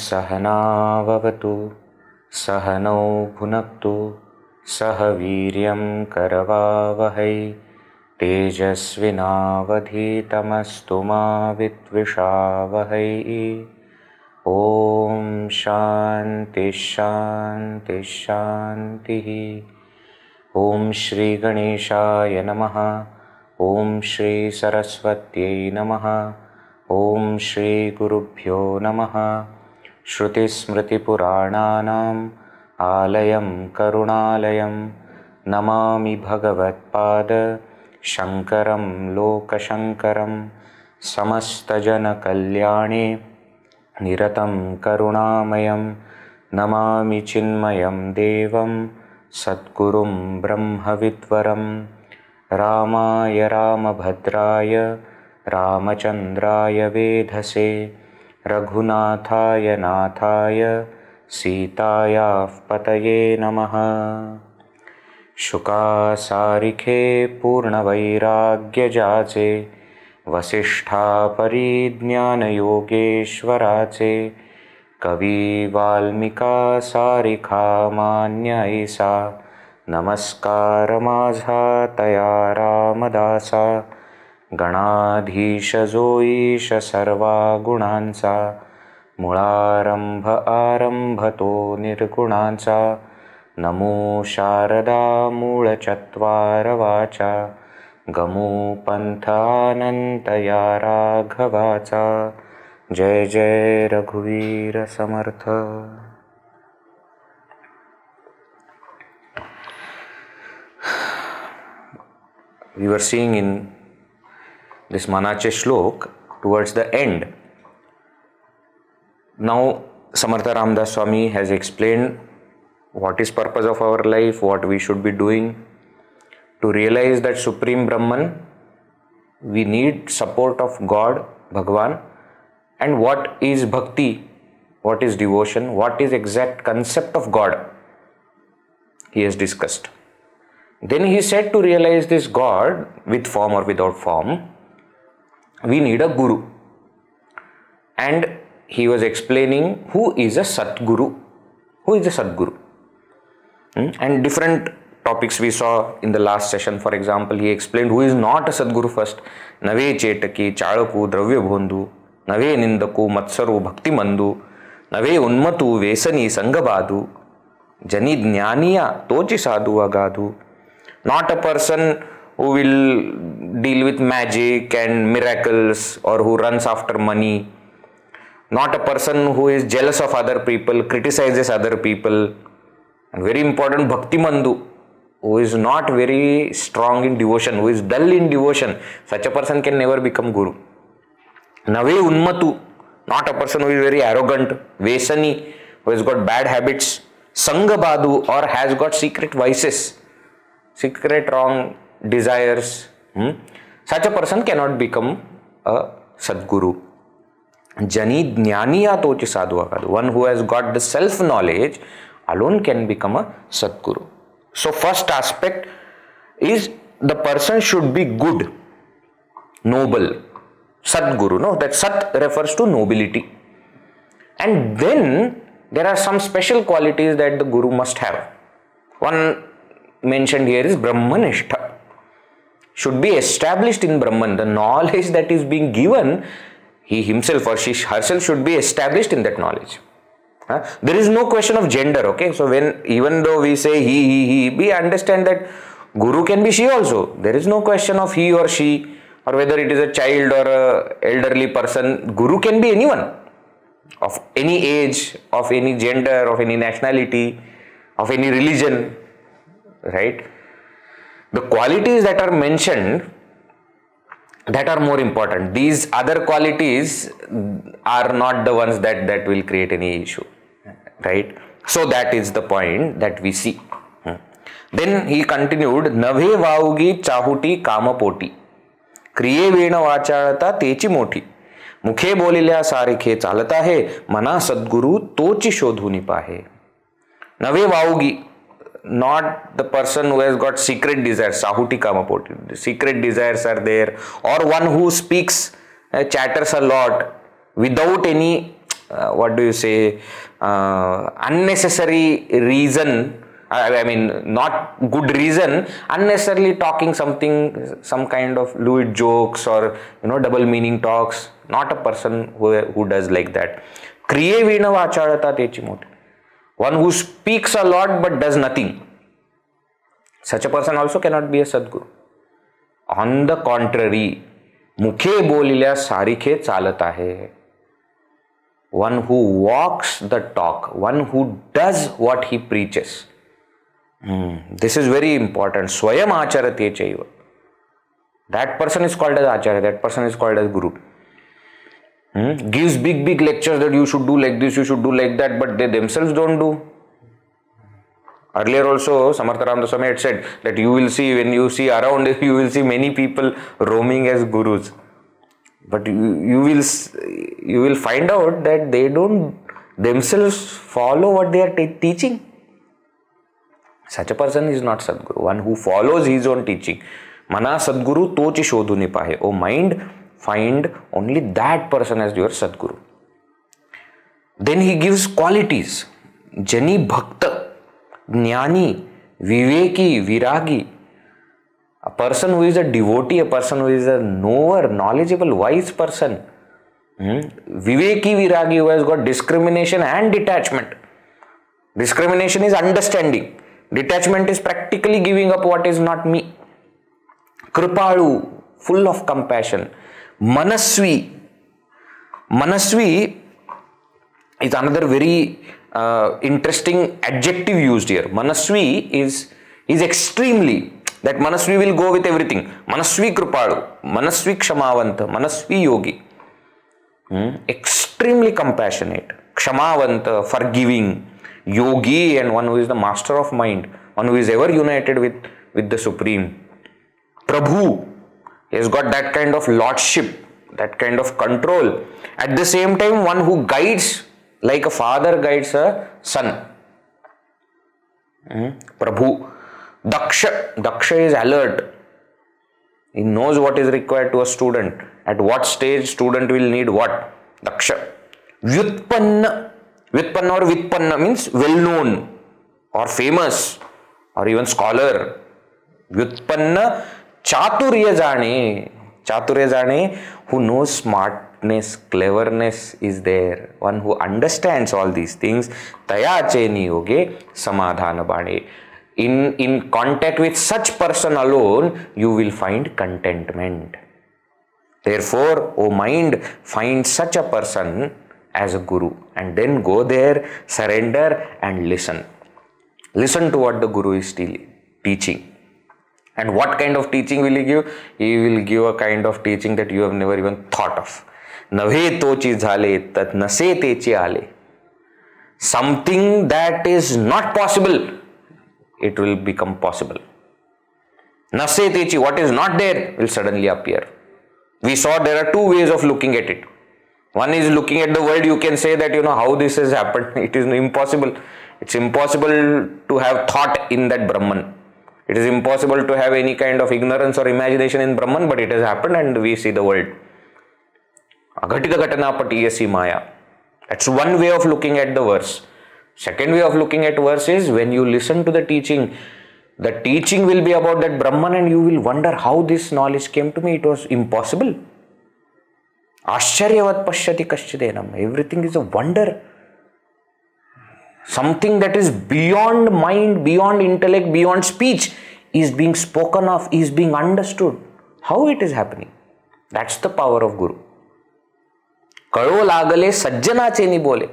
सहनाववतु सहनौ भुनक्तु सह वीर्यं करवावहै तेजस्विनावधीतमस्तु मा विद्विषावहै। ॐ शान्ति शान्ति शान्तिः। ॐ श्री गणेशाय नमः। ॐ श्री सरस्वत्यै नमः। ॐ श्री गुरुभ्यो नमः। श्रुतिस्मृतिपुराणानाम् आलयं करुणालयं नमामि भगवत्पाद शङ्करं लोकशङ्करं। समस्तजनकल्याणे निरतं करुणामयं नमामि चिन्मयं देवं सद्गुरुं ब्रह्मविद्वरं। रामाय रामभद्राय रामचन्द्राय वेधसे रघुनाथाय नाथाय सीतायाः पतये नमः। शुकासारिखे पूर्णवैराग्यजाचे वसिष्ठापरिज्ञानयोगेश्वराचे कविवाल्मिका सारिखा मान्य ऐसा नमस्कार माझा तया रामदासा। गणाधीश जो ईश सर्वा गुणांचा मुळारंभ आरंभ तो निर्गुणांचा। नमो शारदा मूळ चत्वार वाचा गमो पंथ अनंत या राघवाचा। जय जय रघुवीर समर्थ। We were seeing in this Manache Shlok towards the end. Now Samarth Ramdas Swami has explained what is purpose of our life, what we should be doing. To realize that Supreme Brahman, we need support of God, Bhagavan. And what is bhakti, what is devotion, what is exact concept of God, he has discussed. Then he said to realize this God with form or without form, we need a guru. And he was explaining who is a Satguru. Who is a Satguru? And different topics we saw in the last session. For example, he explained who is not a Sadguru first. Nave Chetaki, Chalaku, Dravya Bhondu, Nave Nindaku, Matsaru, Bhakti Mandu, Nave Unmatu, Vesani, Sangabadu, Jani Jnaniya, Tochi Sadhu Agadu. Not a person who will deal with magic and miracles or who runs after money. Not a person who is jealous of other people, criticizes other people. And very important, Bhakti Mandu, who is not very strong in devotion, who is dull in devotion. Such a person can never become Guru. Nave Unmatu, not a person who is very arrogant. Vesani, who has got bad habits. Sangabadu, or has got secret vices, secret wrong desires. Such a person cannot become a Sadguru. Jani Jnaniya Tochi Sadhu Agadu. One who has got the self-knowledge alone can become a Sadguru. So first aspect is the person should be good, noble. Sadguru, no? That Sat refers to nobility. And then there are some special qualities that the Guru must have. One mentioned here is Brahmanishtha. Should be established in Brahman. The knowledge that is being given, he himself or she herself should be established in that knowledge. There is no question of gender, okay? So even though we say he, we understand that Guru can be she also. There is no question of he or she, or whether it is a child or a elderly person. Guru can be anyone, of any age, of any gender, of any nationality, of any religion, right? The qualities that are mentioned, that are more important. These other qualities are not the ones that will create any issue, right? So that is the point that we see. Then he continued, Nave Vaugi Chahuti Kamapoti, Kriye Vena Vachalata Techi Moti, Mukhe Bolilya Sarikhe Chalata Hai, Mana Sadguru Tochi Shodhuni Pahe. Nave Vaugi, not the person who has got secret desires, Sahuti Kamapoti. The secret desires are there, or one who speaks, chatters a lot without any, unnecessary reason. I mean, not good reason, unnecessarily talking something, some kind of lewd jokes or, double meaning talks. Not a person who does like that. Kriye Vena Vachalata Techimoti. One who speaks a lot but does nothing. Such a person also cannot be a Sadguru. On the contrary, Mukhe Bolilya Sarikhe Chalata Hai. One who walks the talk, one who does what he preaches. This is very important. Swayam Acharate Chaiva. That person is called as Acharya, that person is called as Guru. Gives big lectures that you should do like this, you should do like that, but they themselves don't do. Earlier also, Samarth Ramdas Swami had said that you will see, when you see around, you will see many people roaming as gurus. But you will find out that they don't themselves follow what they are teaching. Such a person is not Sadguru. One who follows his own teaching. Mana Sadguru Tochi Shodhu Nipahe. O mind, find only that person as your Sadguru. Then he gives qualities. Jani Bhakta, Jnani, Viveki, Viragi. A person who is a devotee, a person who is a knower, knowledgeable, wise person. Viveki, Viragi, who has got discrimination and detachment. Discrimination is understanding. Detachment is practically giving up what is not me. Kripalu, full of compassion. Manasvi. Manasvi is another very interesting adjective used here. Manasvi is extremely, that Manasvi will go with everything. Manasvi Kripalu, Manasvi Kshamavanta, Manasvi Yogi. Extremely compassionate, Kshamavanta, forgiving, Yogi, and one who is the master of mind, one who is ever united with the Supreme. Prabhu, he has got that kind of lordship, that kind of control. At the same time, one who guides like a father guides a son. Prabhu. Daksha. Daksha is alert. He knows what is required to a student. At what stage student will need what. Daksha. Vyutpanna. Vyutpanna or Vitpanna means well known or famous or even scholar. Vyutpanna Chaturya Jane. Chaturya Jane, who knows smartness, cleverness is there. One who understands all these things. Taya Cheni Yoge Samadhana Bane. In contact with such person alone, you will find contentment. Therefore, O mind, find such a person as a guru and then go there, surrender and listen. Listen to what the guru is teaching. And what kind of teaching will he give? He will give a kind of teaching that you have never even thought of. Nave tochi jhale tat nase techi ale. Something that is not possible, it will become possible. Nase techi, what is not there will suddenly appear. We saw there are two ways of looking at it. One is looking at the world, you can say that how this has happened. It is impossible. It's impossible to have thought in that Brahman. It is impossible to have any kind of ignorance or imagination in Brahman, but it has happened and we see the world. Aghatita ghatana patiyasi maya. That's one way of looking at the verse. Second way of looking at verse is when you listen to the teaching will be about that Brahman and you will wonder how this knowledge came to me. It was impossible. Ashcharyavat pashyati kaschidenam. Everything is a wonder. Something that is beyond mind, beyond intellect, beyond speech is being spoken of, is being understood. How it is happening? That's the power of Guru. Kalo lagale sajjanache ni bole.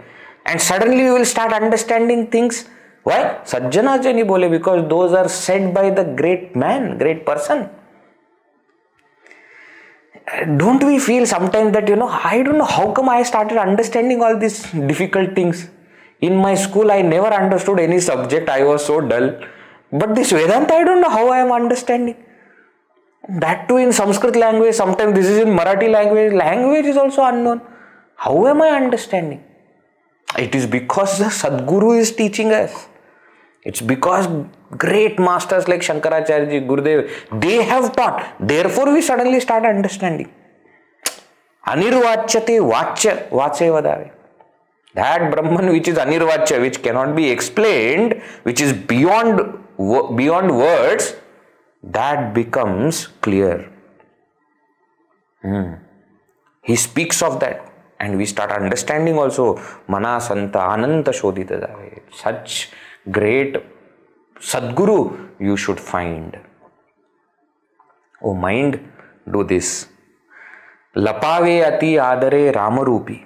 And suddenly you will start understanding things. Why? Sajjanache ni bole, because those are said by the great man, great person. Don't we feel sometimes that, I don't know how come I started understanding all these difficult things. In my school, I never understood any subject. I was so dull. But this Vedanta, I don't know how I am understanding. That too in Sanskrit language. Sometimes this is in Marathi language. Language is also unknown. How am I understanding? It is because the Sadguru is teaching us. It's because great masters like Shankaracharya ji, Gurudev, they have taught. Therefore, we suddenly start understanding. Anirvachyate vachya vache vadave. That Brahman which is anirvachya, which cannot be explained, which is beyond words, that becomes clear. He speaks of that, and we start understanding also. Manasanta ananta shodhita jave. Such great Sadguru you should find. Oh mind, do this. Lapave ati adare ramarupi.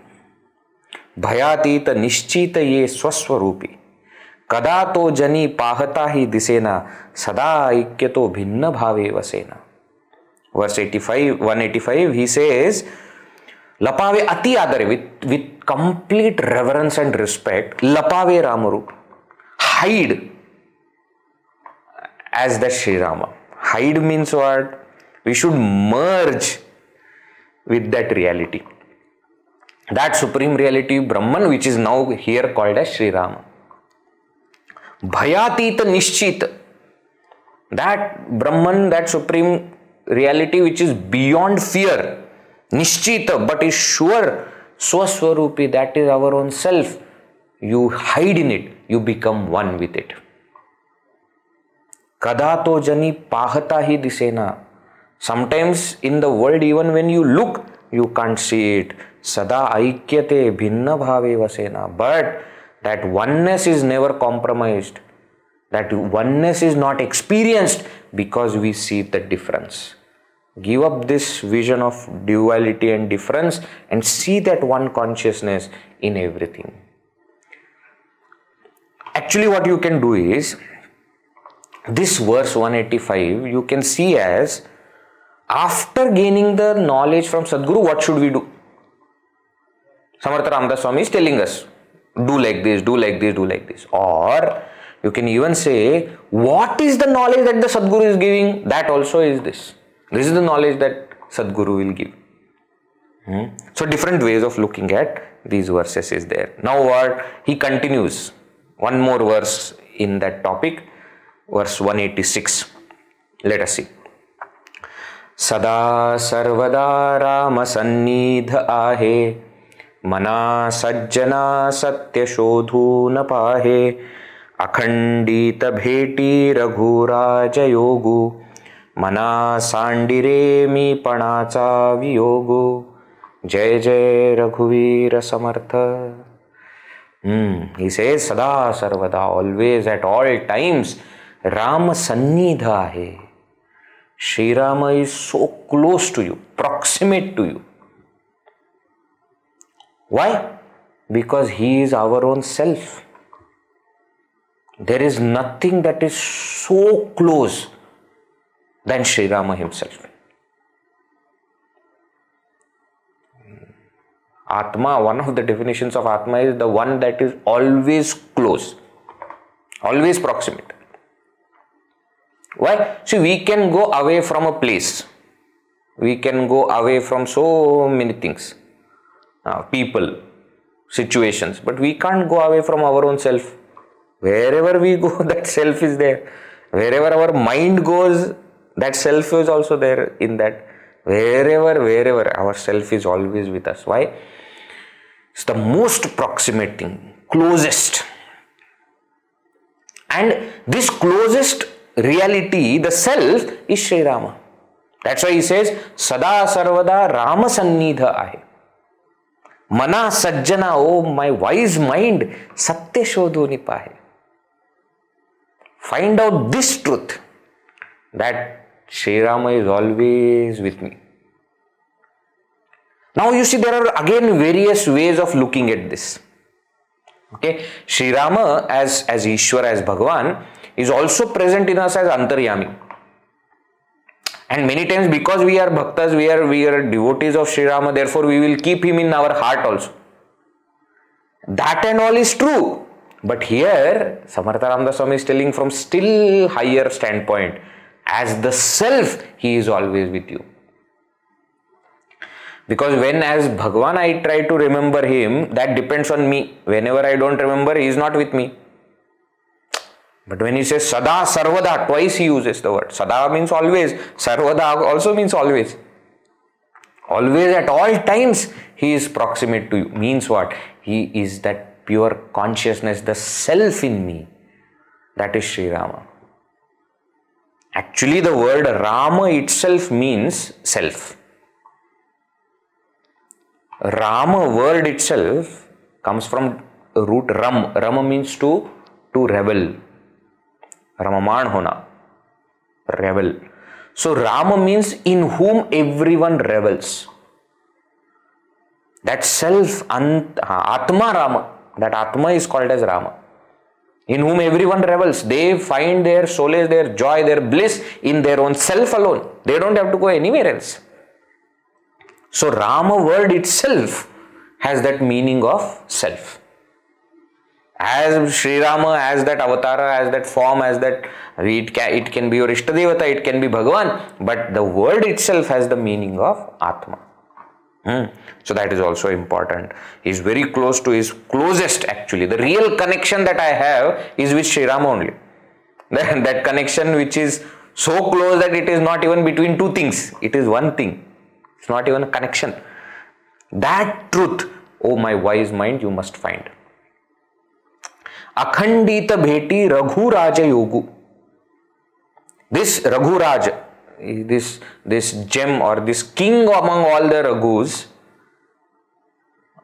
Bhayatita nishchita ye swaswarupi. Kadato jani pahata hi disena sada aikyato bhinna bhave vasena. Verse 185, he says, Lapave ati adare, with complete reverence and respect, Lapave ramarupi. Hide as that Sri Rama. Hide means what? We should merge with that reality. That supreme reality, Brahman, which is now here called as Sri Rama. Bhayatita nishchita. That Brahman, that supreme reality which is beyond fear. Nishchita, but is sure. Swaswarupi, that is our own self. You hide in it. You become one with it. Kadato jani pahata hi disena. Sometimes in the world, even when you look, you can't see it. Sada aikyate bhinna bhave vasena. But that oneness is never compromised. That oneness is not experienced because we see the difference. Give up this vision of duality and difference and see that one consciousness in everything. Actually, what you can do is, this verse 185, you can see as, after gaining the knowledge from Sadguru, what should we do? Samarth Ramdas Swami is telling us, do like this, do like this, do like this. Or you can even say, what is the knowledge that the Sadguru is giving? That also is this. This is the knowledge that Sadguru will give. So different ways of looking at these verses is there. Now what? He continues. One more verse in that topic. Verse 186. Let us see. Sada sarvada rama sannidha ahe. Mana sajjana satya shodhu na pahe. Akhandita bheti raghuraja yogu. Mana sandire mi panacha viyogu. Jai Jai Raghuvira Samartha. He says, Sada Sarvada, always at all times, Rama Sannidha hai. Shri Rama is so close to you, proximate to you. Why? Because he is our own self. There is nothing that is so close than Shri Rama himself. Atma, one of the definitions of Atma is the one that is always close, always proximate. Why? See, we can go away from a place. We can go away from so many things, people, situations, but we can't go away from our own self. Wherever we go, that self is there. Wherever our mind goes, that self is also there in that. Wherever, our self is always with us. Why? It's the most proximate thing, closest. And this closest reality, the self, is Sri Rama. That's why he says, Sada Sarvada Rama Sannidha Ahe. Mana Sajjana, oh my wise mind, Satya Shodhuni Pahe. Find out this truth, that Sri Rama is always with me. Now you see, there are again various ways of looking at this. Okay, Sri Rama as Ishwar, as Bhagavan, is also present in us as Antaryami. And many times, because we are bhaktas, we are devotees of Sri Rama, therefore we will keep him in our heart also. That and all is true. But here, Samarth Ramdas Swami is telling from still higher standpoint. As the self, he is always with you. Because when as Bhagavan I try to remember him, that depends on me. Whenever I don't remember, he is not with me. But when he says Sada, Sarvada, twice he uses the word. Sada means always. Sarvada also means always. Always, at all times, he is proximate to you. Means what? He is that pure consciousness, the self in me. That is Sri Rama. Actually, the word Rama itself means self. Rama word itself comes from root Ram. Rama means to rebel. Ramaman hona. Rebel. So Rama means in whom everyone rebels. That self, Atma Rama. That Atma is called as Rama. In whom everyone rebels. They find their solace, their joy, their bliss in their own self alone. They don't have to go anywhere else. So Rama word itself has that meaning of self. As Sri Rama, as that avatar, as that form, as that, it can be your Ishtadevata, it can be Bhagavan, but the word itself has the meaning of Atma. So that is also important. He is very close to his closest actually. The real connection that I have is with Sri Rama only. That connection which is so close that it is not even between two things. It is one thing. It's not even a connection. That truth, oh my wise mind, you must find. Akhandita Bheti Raghu Raja Yogu. This Raghu Raja, this gem or this king among all the Raghus,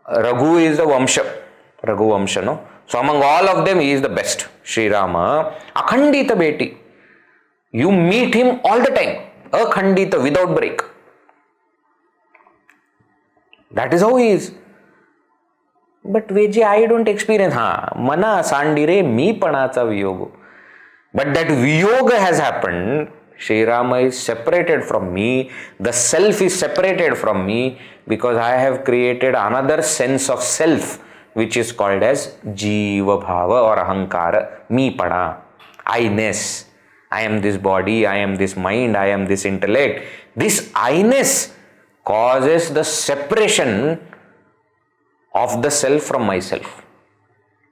Raghu is the Vamsha, Raghu Vamsha, no? So among all of them, he is the best, Sri Rama. Akhandita Bheti. You meet him all the time. Akhandita, without break. That is how he is. But Veji, I don't experience. Mana Sandire mi panacha viyogo. But that viyoga has happened. Sri Rama is separated from me. The self is separated from me because I have created another sense of self which is called as Jiva Bhava or Ahankara. Mi pana. I-ness. I am this body. I am this mind. I am this intellect. This I-ness causes the separation of the self from myself.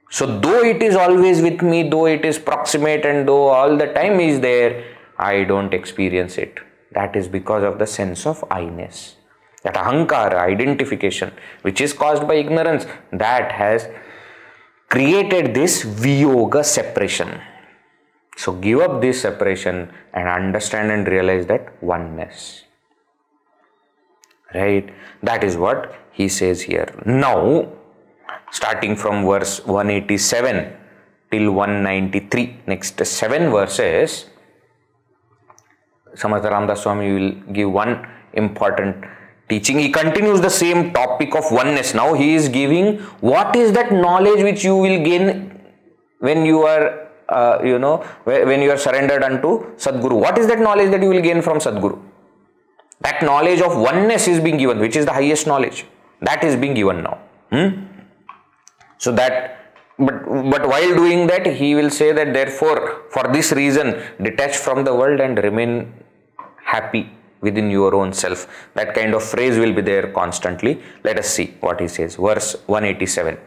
So though it is always with me, though it is proximate and though all the time is there, I don't experience it. That is because of the sense of I-ness. That ahankara, identification, which is caused by ignorance, that has created this viyoga, separation. So give up this separation and understand and realize that oneness. Right? That is what he says here. Now, starting from verse 187 till 193, next 7 verses, Samarth Ramdas Swami will give one important teaching. He continues the same topic of oneness. Now he is giving what is that knowledge which you will gain when you are, when you are surrendered unto Sadguru. What is that knowledge that you will gain from Sadguru? That knowledge of oneness is being given, which is the highest knowledge. That is being given now. So that, but while doing that, he will say that therefore, for this reason, detach from the world and remain happy within your own self. That kind of phrase will be there constantly. Let us see what he says. Verse 187.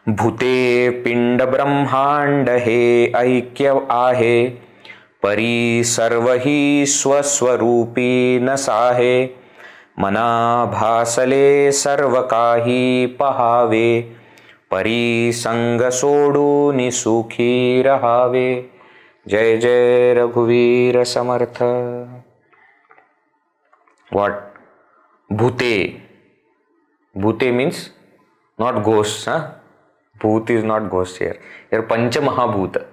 Bhute pinda brahmanda he aikya ahe pari sarvahi swaswarupi nasahe mana bhasale sarvakahi pahave pari sanga sodu nisukhi rahave. Jai Jai Raghuvir Samartha. What? Bhute. Bhute means not ghosts. Bhut is not ghost here. Here Pancha Mahabhuta.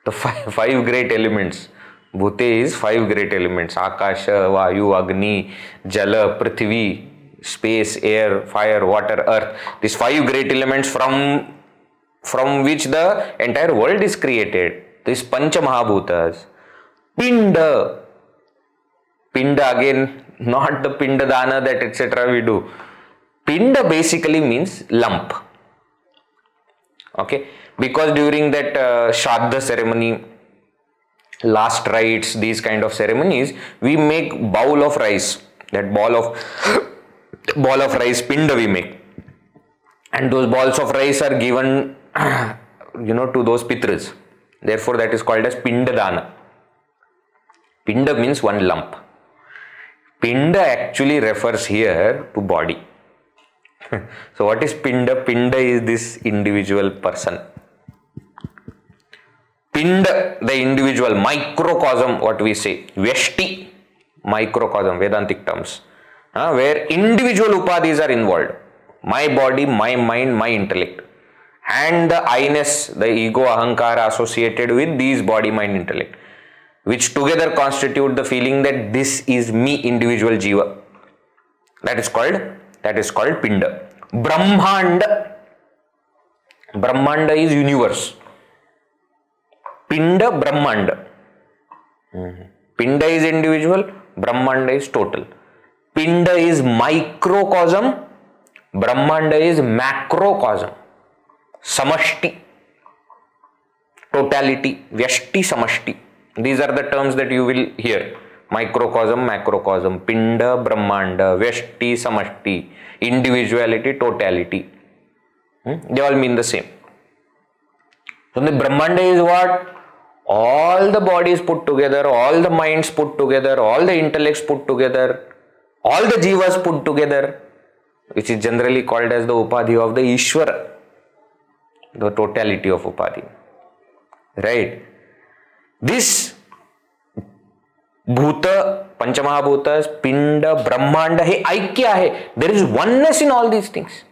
The five great elements. Bhute is 5 great elements. Akasha, Vayu, Agni, Jala, Prithvi, space, air, fire, water, earth. These 5 great elements from which the entire world is created. These Pancha Mahabhutas. Pinda. Pinda again, not the Pinda Dana that etc. we do. Pinda basically means lump. Okay. Because during that Shraddha ceremony, last rites, these kind of ceremonies, we make bowl of rice. That ball of rice, pinda we make. And those balls of rice are given, to those pitras. Therefore, that is called as pinda dana. Pinda means one lump. Pinda actually refers here to body. So, what is pinda? Pinda is this individual person. Pinda, the individual, microcosm, what we say, Vyashti, microcosm, Vedantic terms, where individual upadhis are involved. My body, my mind, my intellect, and the I-ness, the ego, ahankara associated with these body, mind, intellect, which together constitute the feeling that this is me, individual jiva. That is called Pinda. Brahmanda. Brahmanda is universe. Pinda, Brahmanda. Pinda is individual, Brahmanda is total. Pinda is microcosm, Brahmanda is macrocosm. Samashti, totality, Vyashti, Samashti. These are the terms that you will hear. Microcosm, macrocosm, Pinda, Brahmanda, Vyashti, Samashti, individuality, totality. They all mean the same. So the Brahmanda is what? All the bodies put together, all the minds put together, all the intellects put together, all the jivas put together, which is generally called as the upadhi of the Ishvara, the totality of upadhi. Right? This Bhuta, Panchamahabhutas, Pinda, Brahmanda, hey, Aikya hai. There is oneness in all these things.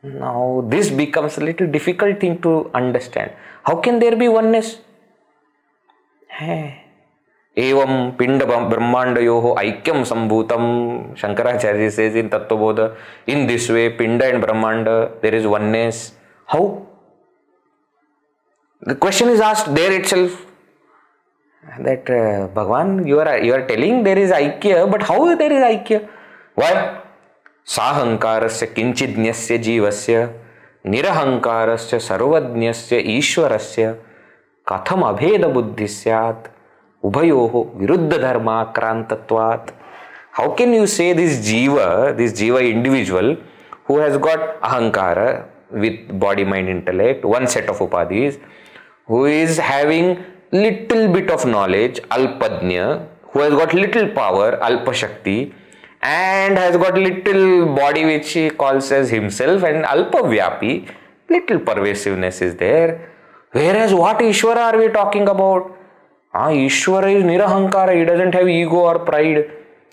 Now, this becomes a little difficult thing to understand. How can there be oneness? Evam Pinda Brahmanda yoho Aikyam Sambhutam. Shankaracharya says in Tattvabodha, in this way, Pinda and Brahmanda, there is oneness. How? The question is asked there itself. That Bhagavan, you are telling there is Aikya, but how there is Aikya? Why? Sahankarasya kinchidnyasya jivasya nirahankarasya sarvadnyasya ishwarasya katham abheda buddhisyat ubhayoho viruddha dharma krantatvat. How can you say this jiva individual who has got ahankara with body, mind, intellect, one set of upadhis, who is having little bit of knowledge, alpadnya, who has got little power, alpashakti, and has got little body which he calls as himself, and alpavyapi, little pervasiveness is there. Whereas what Ishvara are we talking about? Ishvara is nirahankara, he doesn't have ego or pride.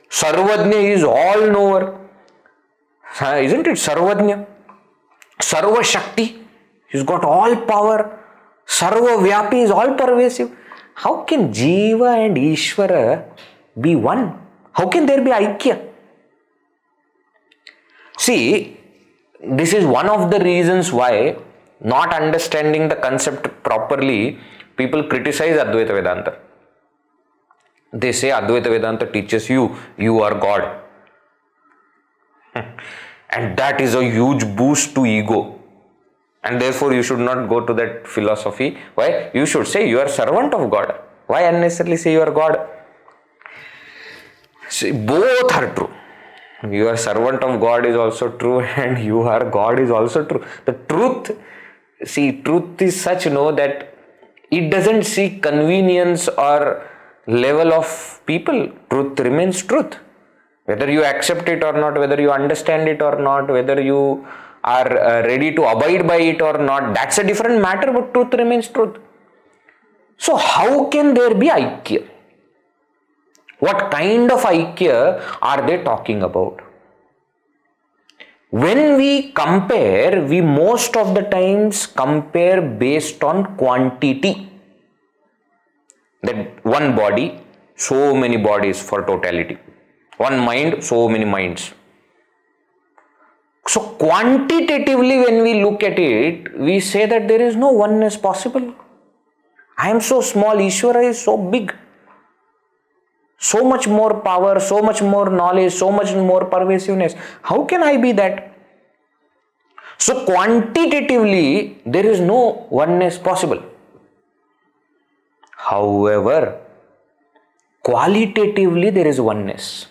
Sarvadnya is all knower. Isn't it Sarvadnya? Sarva Shakti, he's got all power. Sarva Vyapi is all pervasive. How can Jiva and Ishvara be one? How can there be Aikya? See, this is one of the reasons why, not understanding the concept properly, people criticize Advaita Vedanta. They say Advaita Vedanta teaches you are God. And that is a huge boost to ego. And therefore you should not go to that philosophy. Why? You should say you are servant of God. Why unnecessarily say you are God? See, both are true. You are servant of God is also true, and you are God is also true. The truth, see, truth is such, that it doesn't see convenience or level of people. Truth remains truth. Whether you accept it or not, whether you understand it or not, whether you are ready to abide by it or not, that's a different matter, but truth remains truth. So how can there be Aikya? What kind of Aikya are they talking about? When we compare, we most of the times compare based on quantity. That one body, so many bodies for totality. One mind, so many minds. So quantitatively when we look at it, we say that there is no oneness possible. I am so small, Ishvara is so big. So much more power, so much more knowledge, so much more pervasiveness. How can I be that? So quantitatively, there is no oneness possible. However, qualitatively there is oneness.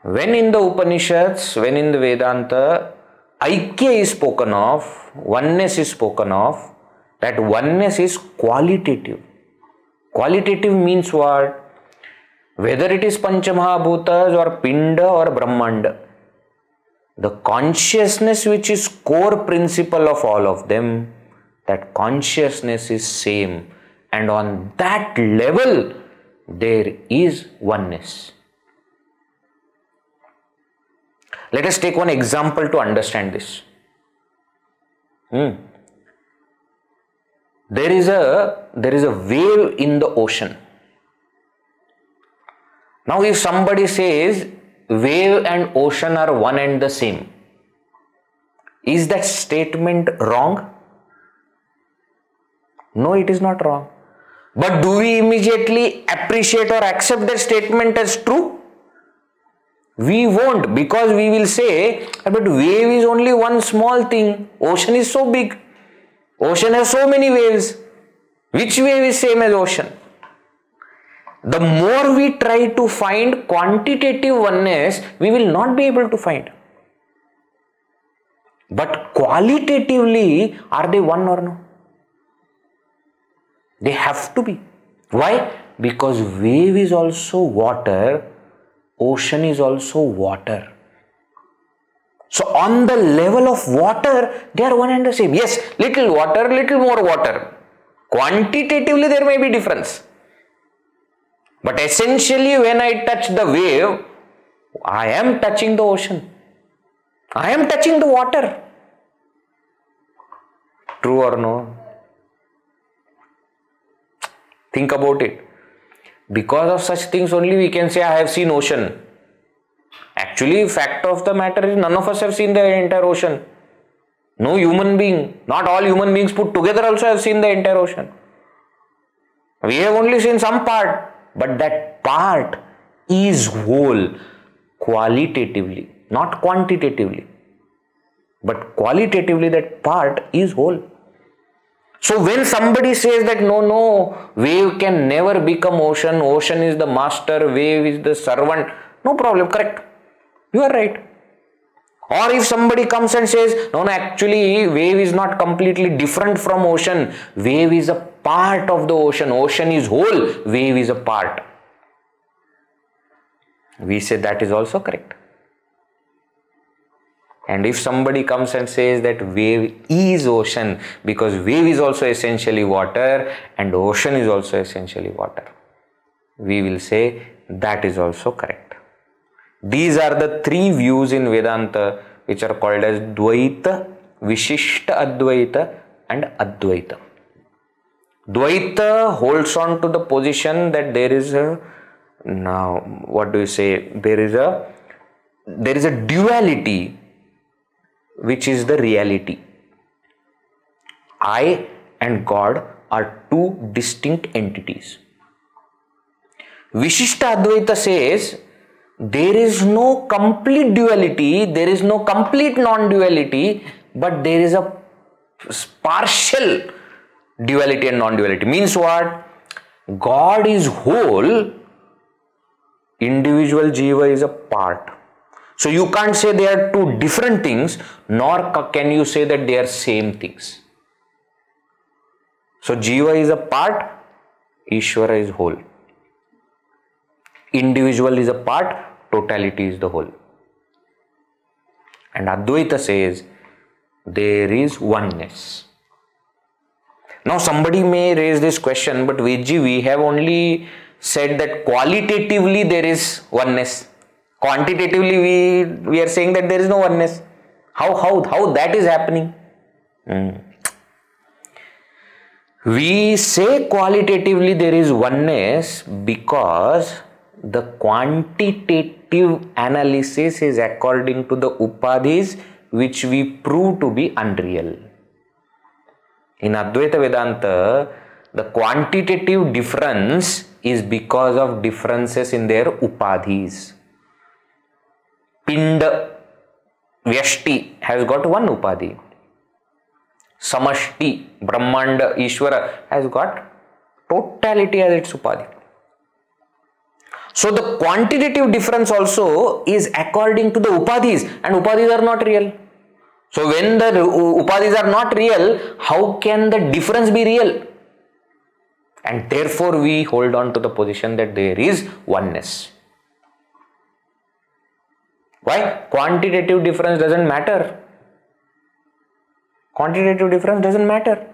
When in the Upanishads, when in the Vedanta, Aikya is spoken of, oneness is spoken of, that oneness is qualitative. Qualitative means what? Whether it is Panchamahabhutas or Pinda or Brahmanda, the consciousness which is core principle of all of them, that consciousness is same, and on that level there is oneness. Let us take one example to understand this. There is a wave in the ocean. Now if somebody says wave and ocean are one and the same, is that statement wrong? No, it is not wrong. But do we immediately appreciate or accept that statement as true? We won't, because we will say, but wave is only one small thing. Ocean is so big. Ocean has so many waves. Which wave is same as ocean? The more we try to find quantitative oneness, we will not be able to find. But qualitatively, are they one or no? They have to be. Why? Because wave is also water, ocean is also water. So on the level of water, they are one and the same. Yes, little water, little more water. Quantitatively there may be difference. But essentially when I touch the wave, I am touching the ocean. I am touching the water. True or no? Think about it. Because of such things only we can say I have seen ocean. Actually, fact of the matter is none of us have seen the entire ocean. No human being, not all human beings put together also have seen the entire ocean. We have only seen some part, but that part is whole qualitatively, not quantitatively. But qualitatively that part is whole. So when somebody says that no, wave can never become ocean, ocean is the master, wave is the servant, no problem, correct. You are right. Or if somebody comes and says, no, actually wave is not completely different from ocean. Wave is a part of the ocean. Ocean is whole. Wave is a part. We say that is also correct. And if somebody comes and says that wave is ocean, because wave is also essentially water and ocean is also essentially water, we will say that is also correct. These are the three views in Vedanta which are called as Dvaita, Vishishta Advaita and Advaita. Dvaita holds on to the position that there is a, now what do you say, there is a duality which is the reality. I and God are two distinct entities. Vishishta Advaita says there is no complete duality, there is no complete non-duality, but there is a partial duality and non-duality. Means what? God is whole, individual jiva is a part. So you can't say they are two different things, nor can you say that they are same things. So jiva is a part, Ishvara is whole. Individual is a part, totality is the whole. And Advaita says there is oneness. Now somebody may raise this question, but Vedji, we have only said that qualitatively there is oneness. Quantitatively, we are saying that there is no oneness. How that is happening? We say qualitatively there is oneness because the quantitative analysis is according to the upadhis which we prove to be unreal. In Advaita Vedanta, the quantitative difference is because of differences in their upadhis. Pinda, Vyashti has got one upadhi. Samashti, Brahmanda, Ishvara has got totality as its upadhi. So the quantitative difference also is according to the upadhis, and upadhis are not real. So when the upadhis are not real, how can the difference be real? And therefore we hold on to the position that there is oneness. Why? Quantitative difference doesn't matter. Quantitative difference doesn't matter.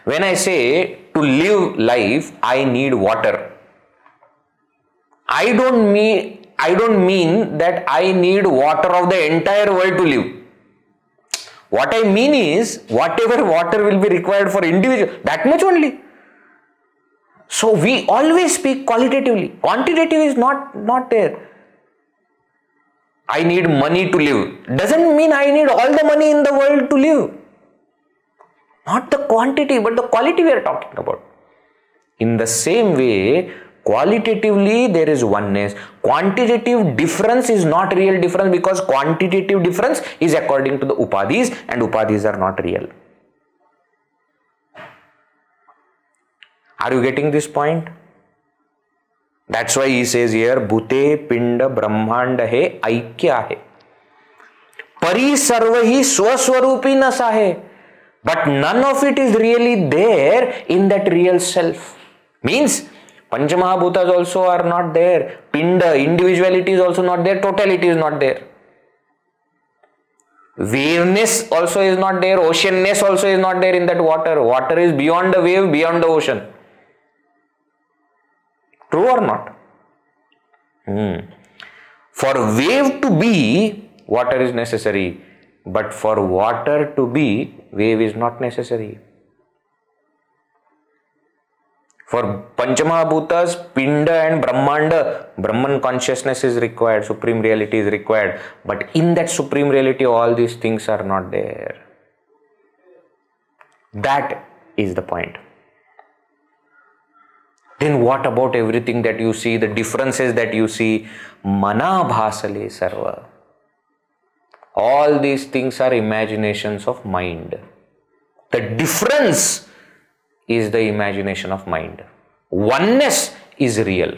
When I say to live life, I need water. I don't mean that I need water of the entire world to live. What I mean is, whatever water will be required for individual, that much only. So we always speak qualitatively. Quantitative is not there. I need money to live. Doesn't mean I need all the money in the world to live. Not the quantity, but the quality we are talking about. In the same way, qualitatively there is oneness. Quantitative difference is not real difference because quantitative difference is according to the upadhis, and upadhis are not real. Are you getting this point? That's why he says here, Bhute Pinda Brahmanda He Aikya He. Pari Sarvahi Swaswarupi Nasa He. But none of it is really there in that real self. Means, Panchamahabhutas also are not there. Pinda, individuality is also not there. Totality is not there. Waveness also is not there. Oceanness also is not there in that water. Water is beyond the wave, beyond the ocean. True or not? For wave to be, water is necessary. But for water to be, wave is not necessary. For Panchamahabhutas, Pinda and Brahmanda, Brahman consciousness is required, supreme reality is required. But in that supreme reality, all these things are not there. That is the point. Then what about everything that you see, the differences that you see? Mana bhasale sarva. All these things are imaginations of mind. The difference is the imagination of mind. Oneness is real.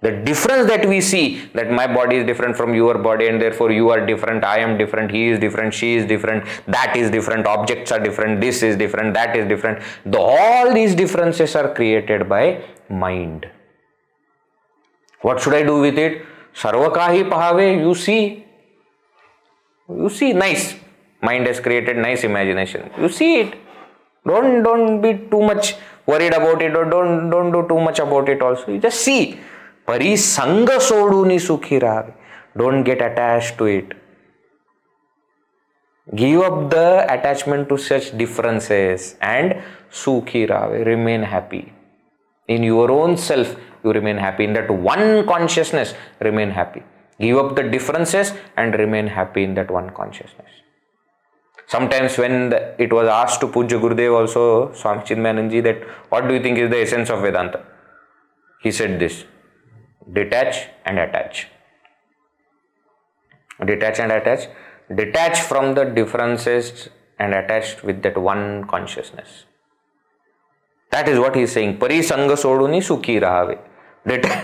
The difference that we see, that my body is different from your body and therefore you are different, I am different, he is different, she is different, that is different, objects are different, this is different, that is different. All these differences are created by mind. What should I do with it? Sarvakahi pahave, you see. You see, nice. Mind has created nice imagination. You see it. Don't be too much worried about it, or don't do too much about it also. You just see. Pari sanga soduni sukhi rave. Don't get attached to it. Give up the attachment to such differences and sukhi rave. Remain happy. In your own self, you remain happy. In that one consciousness, remain happy. Give up the differences and remain happy in that one consciousness. Sometimes when it was asked to Pujya Gurudev also, Swami Chinmayananji, that what do you think is the essence of Vedanta? He said this: detach and attach. Detach and attach. Detach from the differences and attached with that one consciousness. That is what he is saying. Pari sanga soduni sukhi rahave.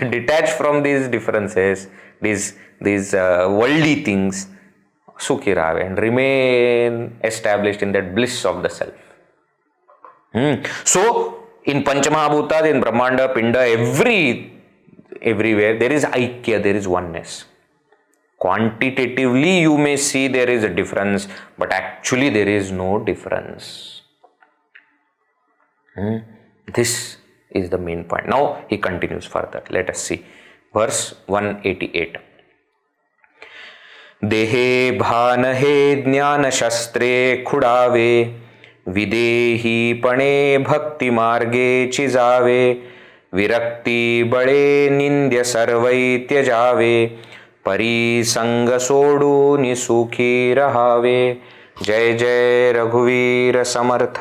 Detach from these differences, these worldly things, sukhi rahave, and remain established in that bliss of the self. So, in Panchamahabhutas, in Brahmanda, Pinda, everywhere, there is Aikya, there is oneness. Quantitatively, you may see there is a difference, but actually there is no difference. This is the main point. Now he continues further. Let us see. Verse 188. देहे भान हे ज्ञान शस्त्रे खुडावे विदेही पणे भक्ति मार्गे चिजावे विरक्ति बळे निंद्य सर्वै त्यजावे परी संग सोडूनि सुखी रहावे. जय जय रघुवीर समर्थ.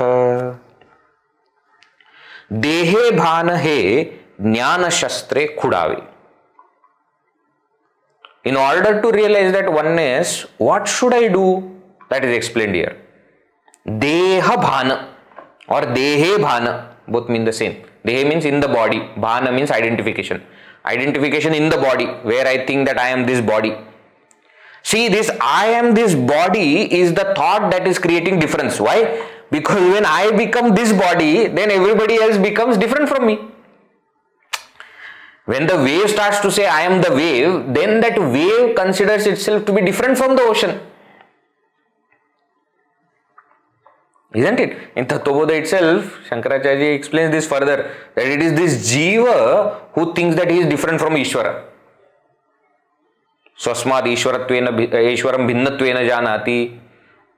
देहे भान हे ज्ञान शस्त्रे खुडावे. In order to realize that oneness, what should I do? That is explained here. Deha bhana or dehe bhana, both mean the same. Dehe means in the body, bhana means identification. Identification in the body, where I think that I am this body. See, this I am this body is the thought that is creating difference. Why? Because when I become this body, then everybody else becomes different from me. When the wave starts to say I am the wave, then that wave considers itself to be different from the ocean. Isn't it? In Tattvabodha itself, Shankaracharya explains this further, that it is this Jiva who thinks that he is different from Ishvara. Swasmad Ishwaram Bhinnatvena Janati.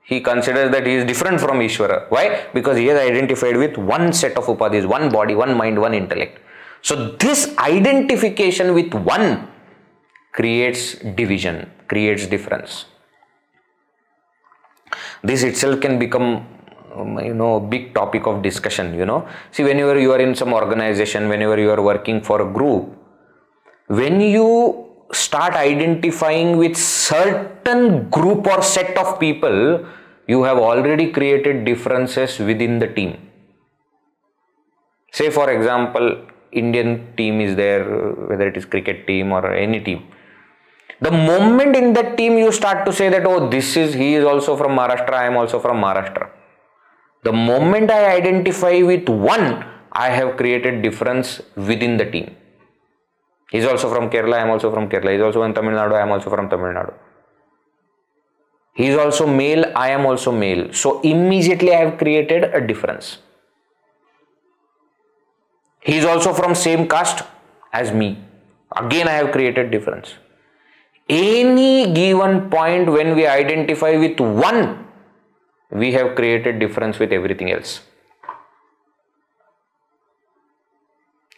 He considers that he is different from Ishvara. Why? Because he has identified with one set of upadhis, one body, one mind, one intellect. So this identification with one creates division, creates difference. This itself can become big topic of discussion. See, whenever you are in some organization, whenever you are working for a group, when you start identifying with certain group or set of people, you have already created differences within the team. Say for example, Indian team is there, whether it is cricket team or any team. The moment in that team you start to say that, oh, he is also from Maharashtra, I am also from Maharashtra. The moment I identify with one, I have created difference within the team. He is also from Kerala, I am also from Kerala. He is also from Tamil Nadu, I am also from Tamil Nadu. He is also male, I am also male. So immediately I have created a difference. He is also from same caste as me. Again I have created difference. Any given point when we identify with one, we have created difference with everything else.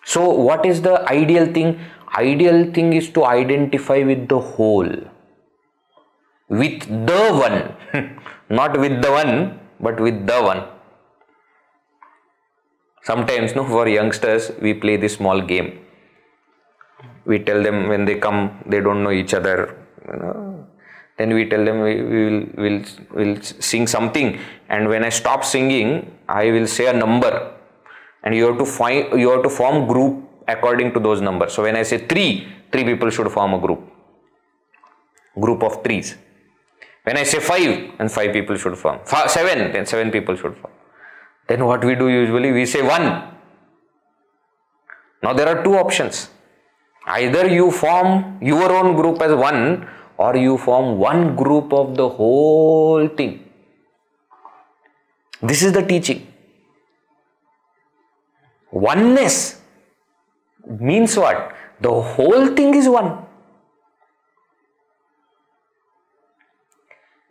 So what is the ideal thing? Ideal thing is to identify with the whole. With the one. Not with the one, but with the one. Sometimes, for youngsters, we play this small game. We tell them when they come, they don't know each other. Then we tell them we'll sing something, and when I stop singing, I will say a number, and you have to form group according to those numbers. So when I say three people should form a group of threes. When I say 5, and 5 people should form. 7, then 7 people should form. Then what we do usually, we say 1. Now there are two options. Either you form your own group as 1, or you form one group of the whole thing. This is the teaching. Oneness means what? The whole thing is one.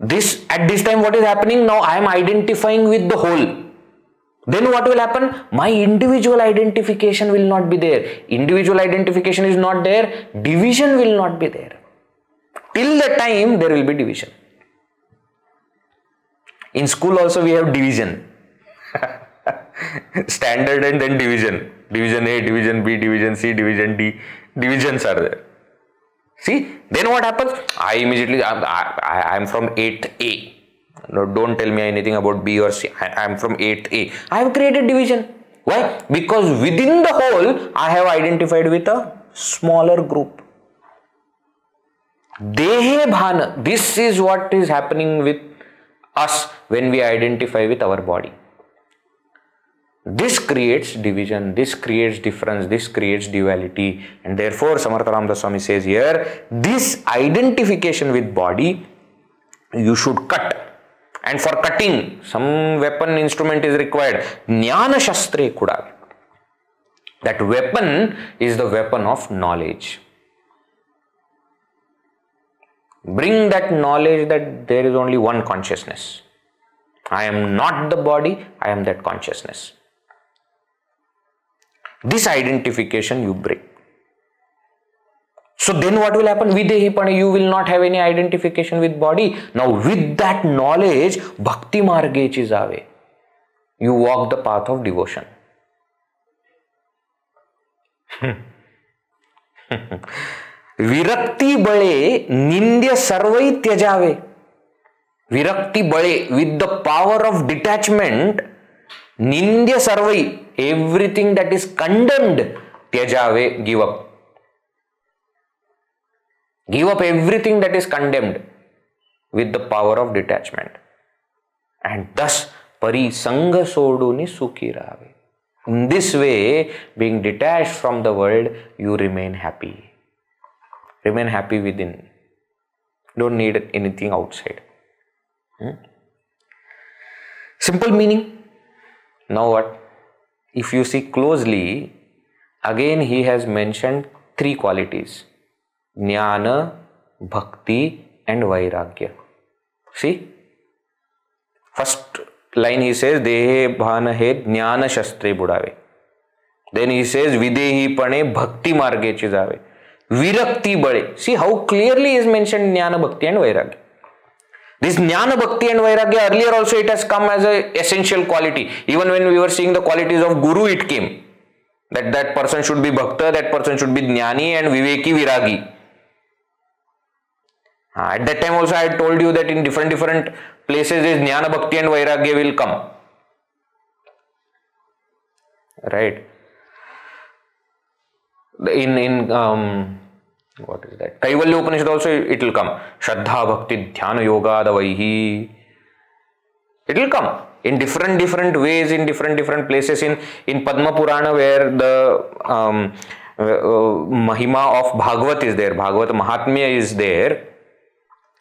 At this time what is happening? Now I am identifying with the whole. Then what will happen? My individual identification will not be there. Individual identification is not there. Division will not be there. Till the time there will be division. In school also we have division. Standard and then division. Division A, division B, division C, division D. Divisions are there. See, then what happens? I am from 8th A. No, don't tell me anything about B or C. I am from 8th A. I have created division. Why? Because within the whole, I have identified with a smaller group. Dehe bhana. This is what is happening with us when we identify with our body. This creates division, this creates difference, this creates duality, and therefore Samarth Ramdas Swami says here, this identification with body you should cut, and for cutting some weapon instrument is required. Jnana shastre kuda. That weapon is the weapon of knowledge. Bring that knowledge that there is only one consciousness. I am not the body, I am that consciousness. This identification you bring. So then what will happen? Videhipane, you will not have any identification with body. Now with that knowledge, bhakti margechi jave. You walk the path of devotion. Virakti bale nindya sarvai tyajave. Virakti bale, with the power of detachment, nindya sarvai, everything that is condemned, tyajave, give up. Give up everything that is condemned with the power of detachment. And thus, pari sanga soduni sukhi rave. In this way, being detached from the world, you remain happy. Remain happy within. Don't need anything outside. Simple meaning. Now what? If you see closely, again he has mentioned three qualities. Jnana, Bhakti and Vairagya. See? First line he says, Dehe bhana he jnana shastre budave. Then he says, Videhi pane bhakti margechi jave. Virakti bade. See how clearly is mentioned Jnana, Bhakti and Vairagya. This Jnana, Bhakti and Vairagya, earlier also it has come as an essential quality. Even when we were seeing the qualities of Guru, it came. That person should be Bhakta, that person should be Jnani and Viveki Viragi. At that time also I had told you that in different places this Jnana, Bhakti and Vairagya will come. Right. In what is that? Kaivalya Upanishad also it will come. Shraddha Bhakti Dhyana Yoga Davaihi. It will come in different ways, in different places. In Padma Purana, where the Mahima of Bhagavat is there, Bhagavat Mahatmya is there.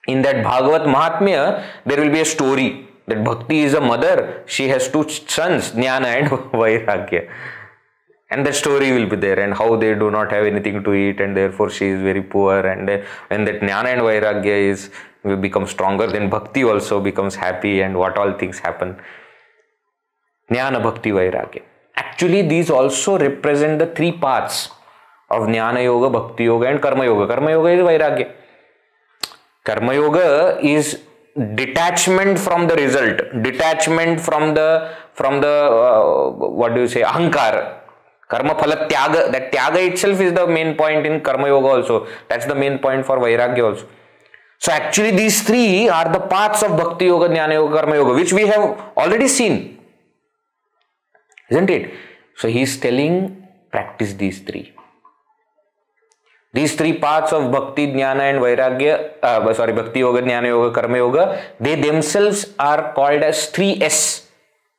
In that Bhagavat Mahatmya, there will be a story that Bhakti is a mother. She has two sons, Jnana and Vairagya. And that story will be there, and how they do not have anything to eat, and therefore she is very poor. And when that Jnana and Vairagya will become stronger, then Bhakti also becomes happy, and what all things happen. Jnana, Bhakti, Vairagya. Actually, these also represent the three paths of Jnana Yoga, Bhakti Yoga and Karma Yoga. Karma Yoga is Vairagya. Karma Yoga is detachment from the result, detachment from the ahankar. Karma phala tyaga, that tyaga itself is the main point in Karma Yoga also. That's the main point for Vairagya also. So actually these three are the paths of Bhakti Yoga, Jnana Yoga, Karma Yoga, which we have already seen. Isn't it? So he is telling, practice these three. These three paths of Bhakti, Jnana and Vairagya, Bhakti Yoga, Jnana Yoga, Karma Yoga, they themselves are called as 3S.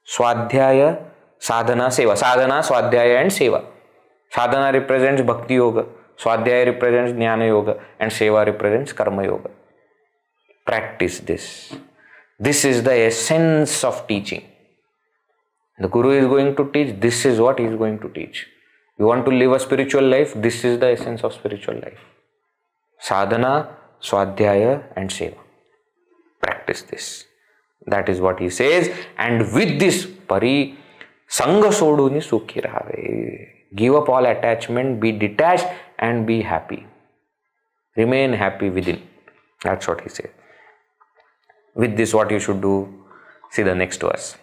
Swadhyaya, Sadhana, Seva. Sadhana, Swadhyaya and Seva. Sadhana represents Bhakti Yoga, Swadhyaya represents Jnana Yoga, and Seva represents Karma Yoga. Practice this. This is the essence of teaching. The Guru is going to teach, this is what he is going to teach. You want to live a spiritual life, this is the essence of spiritual life. Sadhana, Swadhyaya and Seva. Practice this. That is what he says. And with this, pari sanga soduni sukhi rahave. Give up all attachment, be detached and be happy. Remain happy within. That's what he says. With this, what you should do? See the next verse.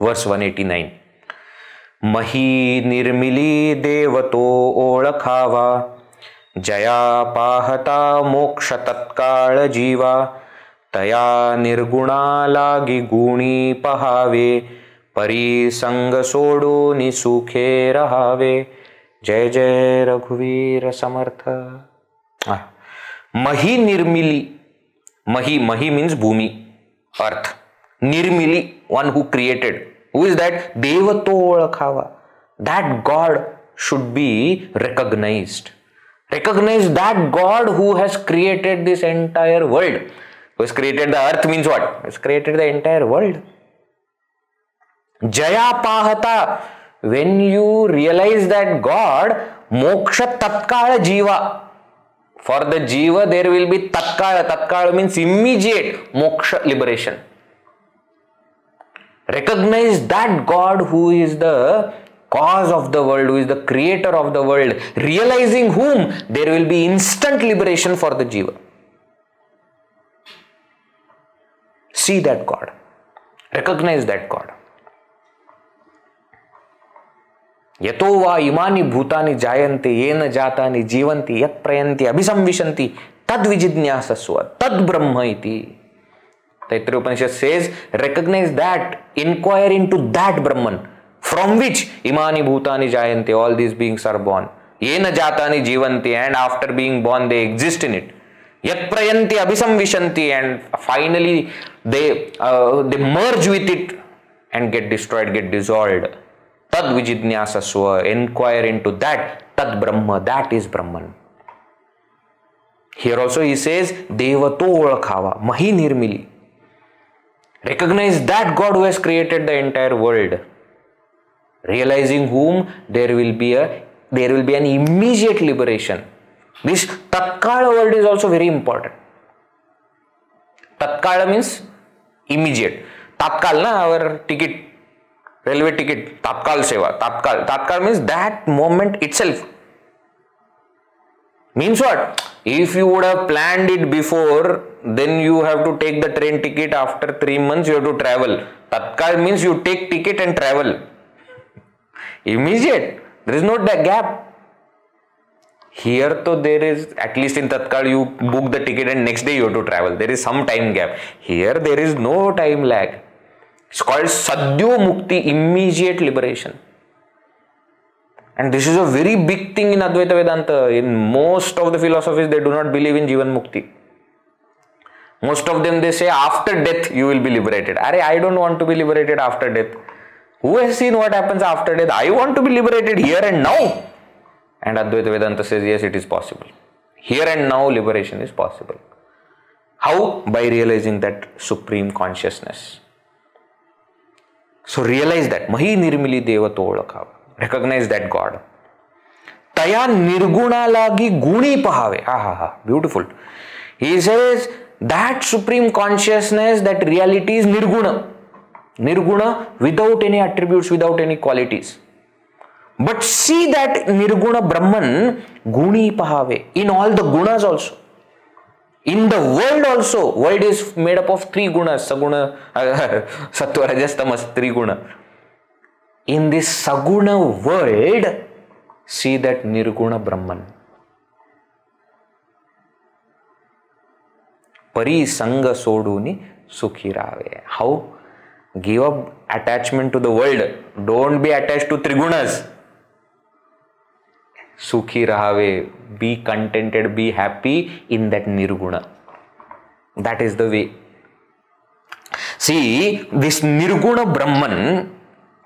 Verse 189. Mahi nirmili devato olakhava jaya pahata moksha tatkala jiva taya nirguna lagi guni pahave pari sanga sodo ni sukhe rahave. Jai Jai Raghuvir Samartha. Mahi nirmili. Mahi means bhumi, earth. Nirmili, one who created. Who is that? Devato olakhava. That God should be recognized. Recognize that God who has created this entire world. Who has created the earth means what? Has created the entire world. Jaya pahata. when you realize that God, moksha tatkala jiva. For the jiva there will be tatkala. Tatkala means immediate moksha, liberation. Recognize that God who is the cause of the world, who is the creator of the world, realizing whom, there will be instant liberation for the jiva. See that God. Recognize that God. Yato va imani bhutani jayante yena jatani jivanti yat prayanti abhisamvishanti tad vijidnyasasva tad brahma iti. Taittiriya Upanishad says, recognize that, inquire into that Brahman, from which imani bhutani jayanti, all these beings are born. Yena jatani jivanti, and after being born they exist in it. Yat prayanti abhisamvishanti, and finally they merge with it and get destroyed, get dissolved. Tad vijidnyasasva, inquire into that, tad Brahma, that is Brahman. Here also he says, Devato olkhava, mahi nirmili. Recognize that God who has created the entire world. Realizing whom, there will be an immediate liberation. This tatkala word is also very important. Tatkala means immediate. Tatkal, our ticket, railway ticket, tatkal seva. Tatkal means that moment itself. Means what? If you would have planned it before, then you have to take the train ticket. After 3 months you have to travel. Tatkal means you take ticket and travel. Immediate. There is no gap. Here though there is, at least in Tatkal you book the ticket and next day you have to travel. There is some time gap. Here there is no time lag. It's called Sadyo mukti, immediate liberation. And this is a very big thing in Advaita Vedanta. In most of the philosophies, they do not believe in Jivan Mukti. Most of them, they say after death you will be liberated. I don't want to be liberated after death. Who has seen what happens after death? I want to be liberated here and now. And Advaita Vedanta says, yes, it is possible. Here and now liberation is possible. How? By realizing that supreme consciousness. So realize that. Mahi nirmili devato olkhava. Recognize that God. Taya nirguna lagi guni pahave. Beautiful. He says that supreme consciousness, that reality is nirguna. Nirguna, without any attributes, without any qualities. But see that nirguna Brahman guni pahave, in all the gunas also. In the world also. World is made up of 3 gunas. Saguna, Sattva, Rajas, Tamas, 3 guna. In this Saguna world, see that Nirguna Brahman. Pari Sanga Soduni Sukhi Rave. How? Give up attachment to the world. Don't be attached to Trigunas. Sukhi Rave. Be contented, be happy in that Nirguna. That is the way. See, this Nirguna Brahman,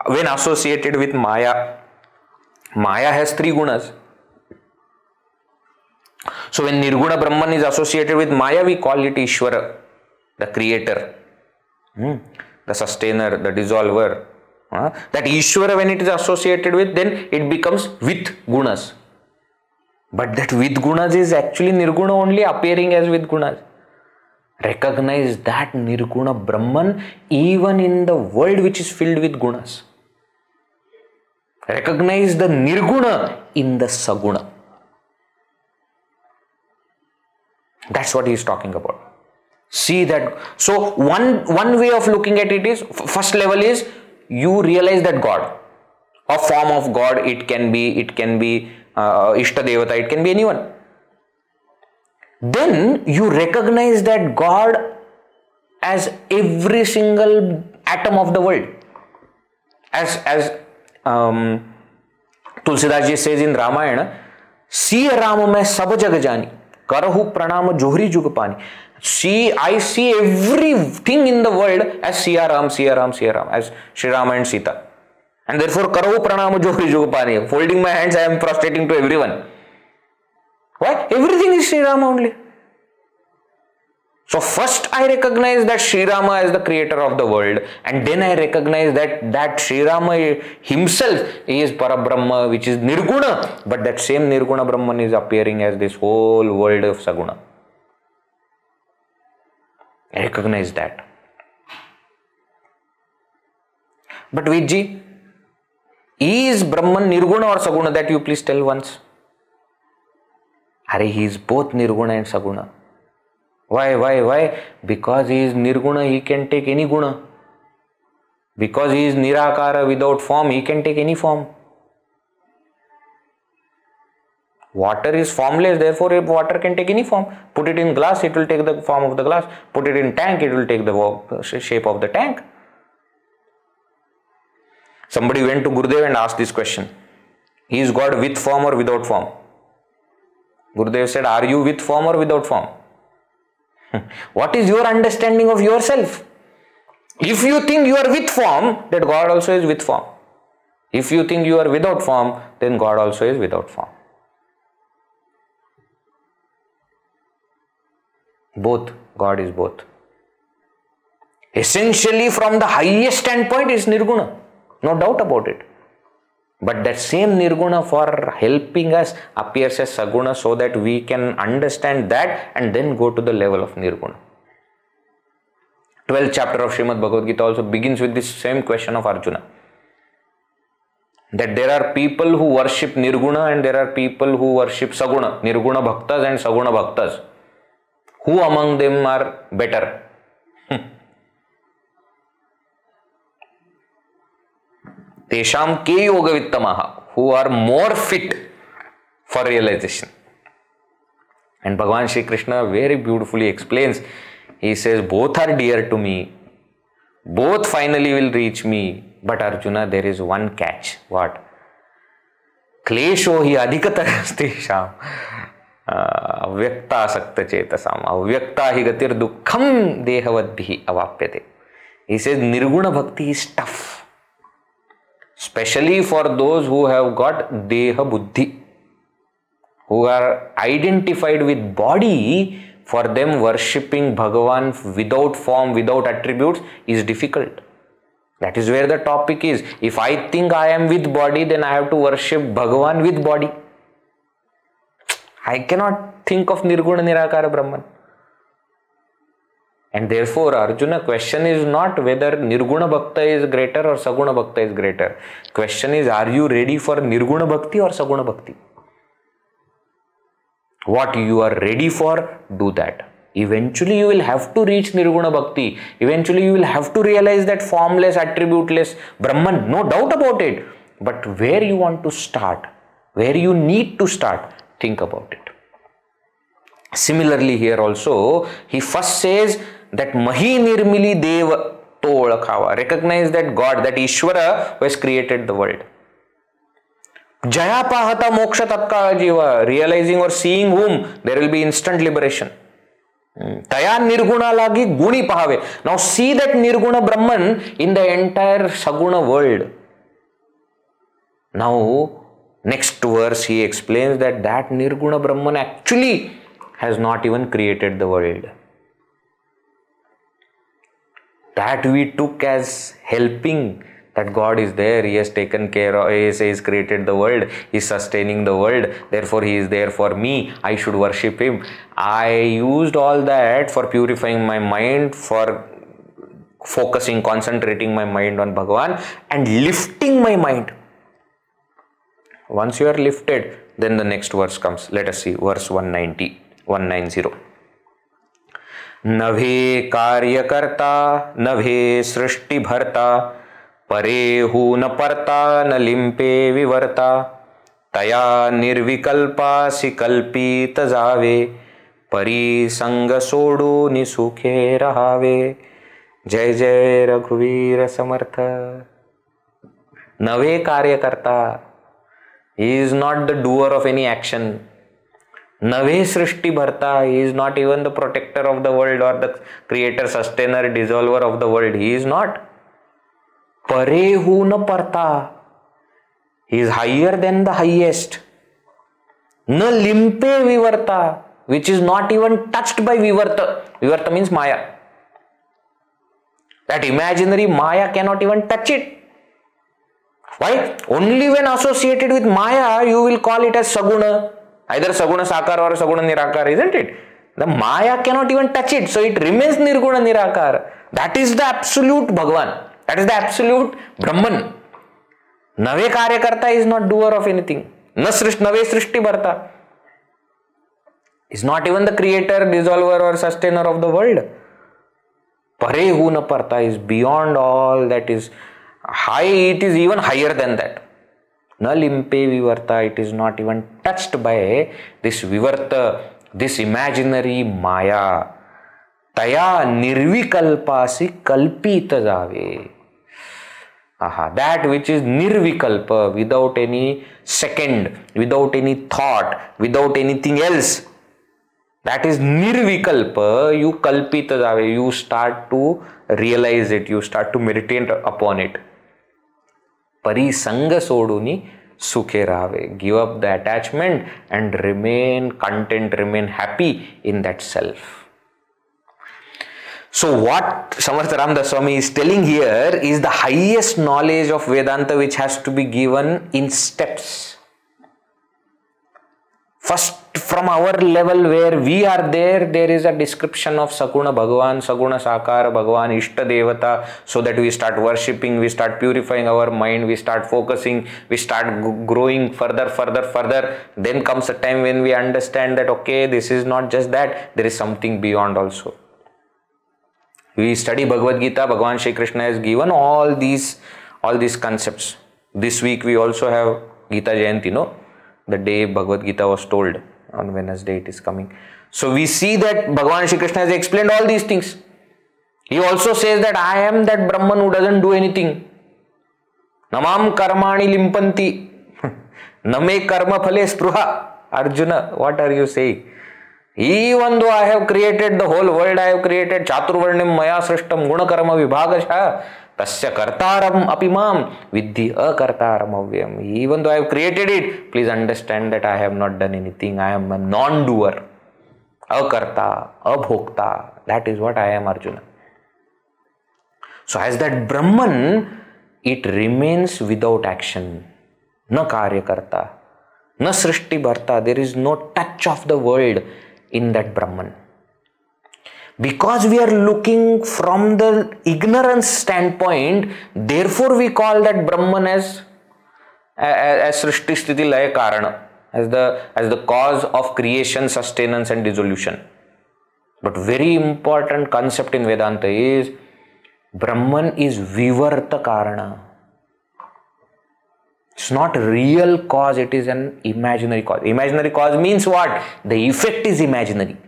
when associated with Maya, Maya has 3 gunas. So when Nirguna Brahman is associated with Maya, we call it Ishvara, the creator, the sustainer, the dissolver. That Ishvara, when it is associated with, then it becomes with gunas. But that with gunas is actually Nirguna only appearing as with gunas. Recognize that Nirguna Brahman even in the world which is filled with gunas. Recognize the Nirguna in the Saguna. That's what he is talking about. See that. So one way of looking at it is, first level is, you realize that God, a form of God, it can be Ishta Devata, it can be anyone. Then you recognize that God as every single atom of the world. As Tulsidas ji says in Ramayana, see Rama mein sab jag jani, karahu pranam johri jug pani. See, I see everything in the world as Siya Ram, Siya Ram, Siya Ram, as Shri Rama and Sita. And therefore, karahu pranam johri jug pani. Folding my hands, I am prostrating to everyone. Why? Everything is Sri Rama only. So first I recognize that Sri Rama is the creator of the world, and then I recognize that Sri Rama himself is Parabrahma, which is Nirguna, but that same Nirguna Brahman is appearing as this whole world of Saguna. I recognize that. But Vidji, is Brahman Nirguna or Saguna? That you please tell once. He is both Nirguna and Saguna. Why? Because he is Nirguna, he can take any guna. Because he is Nirakara, without form, he can take any form. Water is formless, therefore water can take any form. Put it in glass, it will take the form of the glass. Put it in tank, it will take the shape of the tank. Somebody went to Gurudev and asked this question. Is God with form or without form? Gurudev said, are you with form or without form? What is your understanding of yourself? If you think you are with form, then God also is with form. If you think you are without form, then God also is without form. Both. God is both. Essentially, from the highest standpoint, is Nirguna. No doubt about it. But that same Nirguna, for helping us, appears as Saguna so that we can understand that and then go to the level of Nirguna. 12th chapter of Srimad Bhagavad Gita also begins with this same question of Arjuna. That there are people who worship Nirguna and there are people who worship Saguna. Nirguna Bhaktas and Saguna Bhaktas. Who among them are better? Tesham ke yoga vittamaha, who are more fit for realization. And Bhagavan Shri Krishna very beautifully explains. He says, both are dear to me. Both finally will reach me. But Arjuna, there is one catch. What? Klesho hi adhikatarastesham avyakta sakta chetasam avyakta hi gatir dukkham dehavadbhi avapyate. He says, Nirguna Bhakti is tough. Especially for those who have got Deha Buddhi, who are identified with body. For them, worshipping Bhagavan without form, without attributes is difficult. That is where the topic is. If I think I am with body, then I have to worship Bhagavan with body. I cannot think of Nirguna Nirakara Brahman. And therefore, Arjuna, question is not whether Nirguna Bhakta is greater or Saguna Bhakta is greater. Question is, are you ready for Nirguna Bhakti or Saguna Bhakti? What you are ready for, do that. Eventually, you will have to reach Nirguna Bhakti. Eventually, you will have to realize that formless, attributeless Brahman. No doubt about it. But where you want to start, where you need to start, think about it. Similarly, here also, he first says that Mahi Nirmili Deva to Olakhawa. Recognize that God, that Ishvara, who has created the world. Jaya Pahata Moksha Tatkala Jiva. Realizing or seeing whom, there will be instant liberation. Taya Nirguna Lagi Guni Pahave. Now see that Nirguna Brahman in the entire Saguna world. Now, next verse he explains that Nirguna Brahman actually has not even created the world. That we took as helping, that God is there, He has taken care of, He has created the world, He is sustaining the world, therefore He is there for me, I should worship Him. I used all that for purifying my mind, for focusing, concentrating my mind on Bhagavan and lifting my mind. Once you are lifted, then the next verse comes. Let us see, verse 190. नभे कार्यकर्ता नभे सृष्टि भरता परेहु न परता न लिंपे विवर्ता तया निर्विकल्पासि कल्पित जावे परी संग सोडू निसुखे रहावे. जय जय रघुवीर समर्थ. नभे कार्यकर्ता. He is not the doer of any action. Nave Srishti Bharta, he is not even the protector of the world or the creator, sustainer, dissolver of the world. He is not. Parehu na parta. He is higher than the highest. Na limpe vivarta. which is not even touched by Vivarta. Vivarta means Maya. That imaginary Maya cannot even touch it. Why? Only when associated with Maya, you will call it as Saguna. Either Saguna Sakar or Saguna Nirakar, isn't it? The Maya cannot even touch it, so it remains Nirguna Nirakar. That is the absolute Bhagavan. That is the absolute Brahman. Nave Karyakarta is not doer of anything. Nave Srishti Bharta is not even the creator, dissolver or sustainer of the world. Pare hu na parta is beyond all that is high, it is even higher than that. Na limpe vivarta, it is not even touched by this vivarta, this imaginary Maya. Taya nirvikalpasi kalpita jave. That which is nirvikalpa, without any second, without any thought, without anything else. That is nirvikalpa, you kalpita jave, you start to realize it, you start to meditate upon it. Parisanga soduni sukhe rave. Give up the attachment and remain content, remain happy in that self. So what Samarth Ramdas Swami is telling here is the highest knowledge of Vedanta which has to be given in steps. First, from our level where we are there is a description of Saguna Bhagavan, Saguna Sakara Bhagavan, Ishta Devata, so that we start worshipping, we start purifying our mind, we start focusing, we start growing further. Then comes a time when we understand that okay, this is not just that, there is something beyond also. We study Bhagavad Gita, Bhagavan Shri Krishna has given all these concepts. This week we also have Gita Jayanti, no? The day Bhagavad Gita was told, on Wednesday it is coming. So we see that Bhagavan Shri Krishna has explained all these things. He also says that I am that Brahman who doesn't do anything. Namam karmani limpanti. Name karma phale spruha. Arjuna, what are you saying? Even though I have created the whole world, I have created Chaturvarnim Maya Srishtam Guna Karma Vibhagasha Tasya Kartaram Apimam Vidhi Akartaram Avyam. Even though I have created it, please understand that I have not done anything. I am a non-doer. Akarta, Abhokta. That is what I am, Arjuna. So as that Brahman, it remains without action. Na Karyakarta, na Srishti Bharta. There is no touch of the world in that Brahman. Because we are looking from the ignorance standpoint, therefore we call that Brahman as Srishti Sthiti Laya Karana, as the cause of creation, sustenance and dissolution. But very important concept in Vedanta is Brahman is Vivarta Karana. It's not a real cause, it is an imaginary cause. Imaginary cause means what? The effect is imaginary.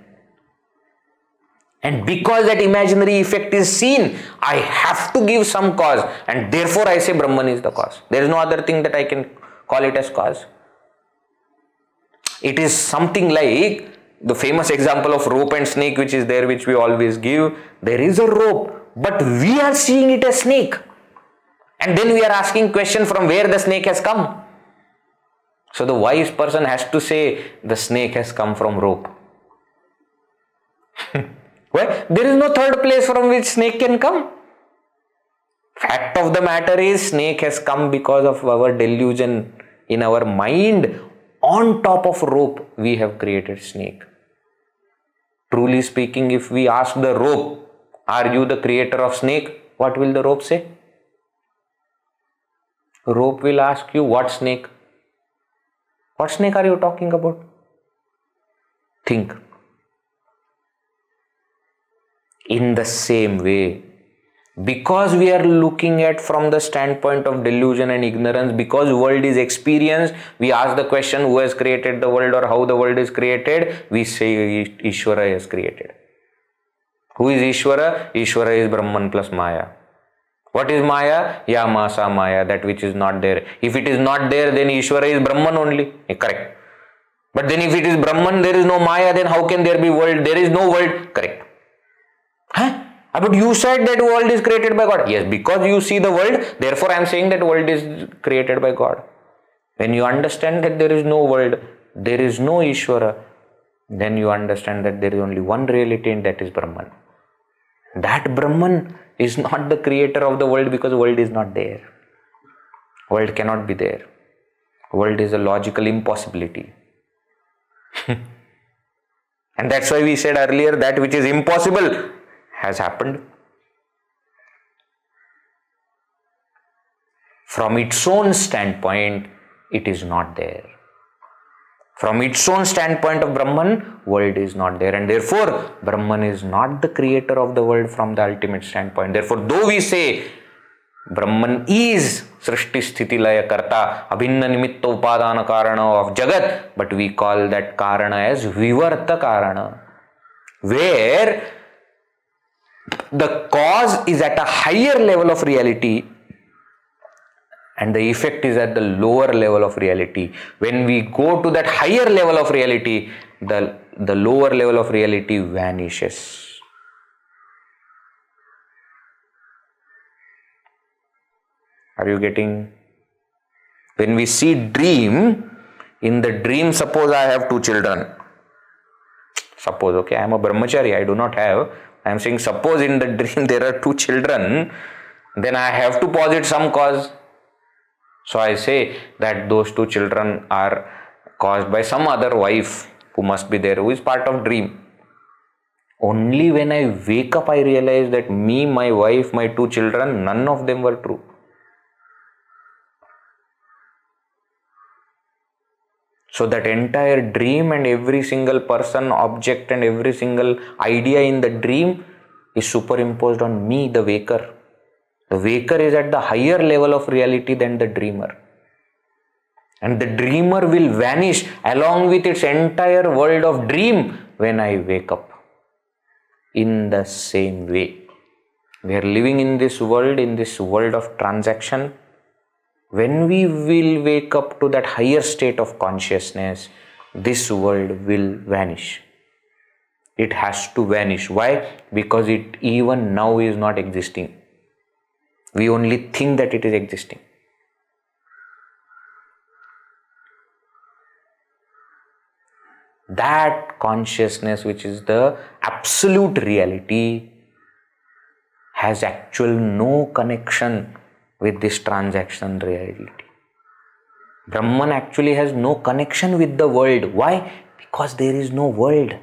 And because that imaginary effect is seen, I have to give some cause, and therefore I say Brahman is the cause. There is no other thing that I can call it as cause. It is something like the famous example of rope and snake which is there, which we always give. There is a rope, but we are seeing it as snake. And then we are asking question from where the snake has come. So the wise person has to say the snake has come from rope. Well, there is no third place from which snake can come. Fact of the matter is snake has come because of our delusion in our mind. On top of rope we have created snake. Truly speaking, if we ask the rope, are you the creator of snake? What will the rope say? Rope will ask you, what snake? What snake are you talking about? Think. In the same way, because we are looking at from the standpoint of delusion and ignorance, because world is experienced, we ask the question who has created the world or how the world is created, we say Ishvara has created. Who is Ishvara? Ishvara is Brahman plus Maya. What is Maya? Yamasa Maya, that which is not there. If it is not there, then Ishvara is Brahman only. Correct. But then if it is Brahman, there is no Maya, then how can there be world? There is no world. Correct. Huh? But you said that world is created by God. Yes, because you see the world, therefore I am saying that world is created by God. When you understand that there is no world, there is no Ishvara, then you understand that there is only one reality, and that is Brahman. That Brahman is not the creator of the world, because the world is not there. World cannot be there. World is a logical impossibility. And that's why we said earlier, that which is impossible has happened. From its own standpoint, it is not there. From its own standpoint of Brahman, world is not there, and therefore Brahman is not the creator of the world from the ultimate standpoint. Therefore, though we say Brahman is Srishti Sthiti Laya Karta, Abhinna Nimitta Upadana Karana of Jagat, but we call that Karana as Vivarta Karana, where the cause is at a higher level of reality and the effect is at the lower level of reality. When we go to that higher level of reality, the lower level of reality vanishes. Are you getting? When we see dream, in the dream, suppose I have 2 children. Suppose, okay, I am a Brahmacharya, I do not have. I am saying, suppose in the dream there are 2 children, then I have to posit some cause. So I say that those 2 children are caused by some other wife who must be there, who is part of dream. Only when I wake up, I realize that me, my wife, my 2 children, none of them were true. So that entire dream and every single person, object and every single idea in the dream is superimposed on me, the waker. The waker is at the higher level of reality than the dreamer. And the dreamer will vanish along with its entire world of dream when I wake up. In the same way, we are living in this world of transaction. When we will wake up to that higher state of consciousness, this world will vanish. It has to vanish. Why? Because it even now is not existing. We only think that it is existing. That consciousness, which is the absolute reality, has actual no connection with this transaction reality. Brahman actually has no connection with the world. Why? Because there is no world.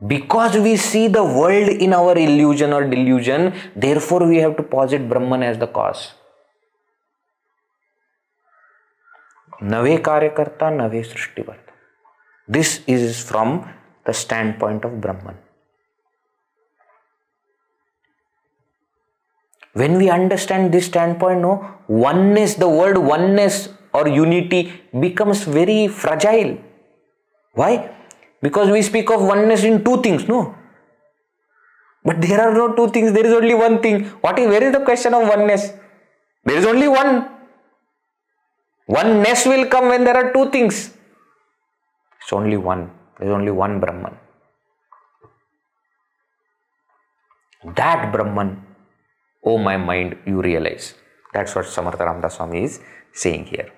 Because we see the world in our illusion or delusion, therefore we have to posit Brahman as the cause. Nave karyakarta, nave srishtivarta. This is from the standpoint of Brahman. When we understand this standpoint, oneness, the word oneness or unity becomes very fragile. Why? Because we speak of oneness in 2 things, no? But there are no 2 things, there is only one thing. Where is the question of oneness? There is only one. Oneness will come when there are 2 things. It's only one. There is only one Brahman. That Brahman, oh my mind, you realize. That's what Samarth Ramdas Swami is saying here.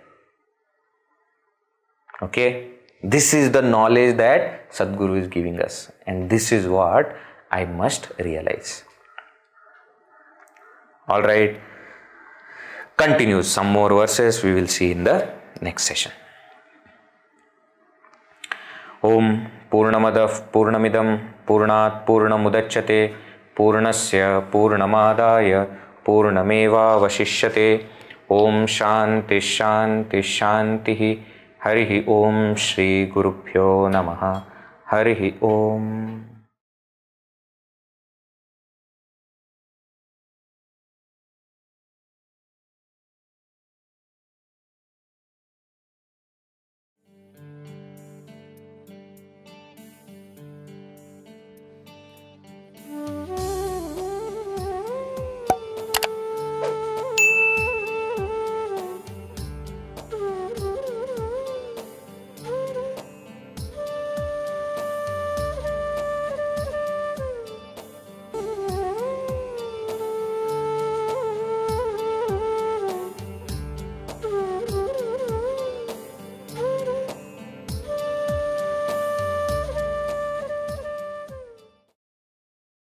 Okay? This is the knowledge that Sadguru is giving us, and this is what I must realize. Alright, continues. Some more verses we will see in the next session. Om Purnamadav Purnamidam Purnat Purnamudachyate Purnasya Purnamadaya Purnameva Vashishyate. Om Shanti Shanti Shanti. Harihi Om Shri Gurubhyo Namaha. Harihi Om.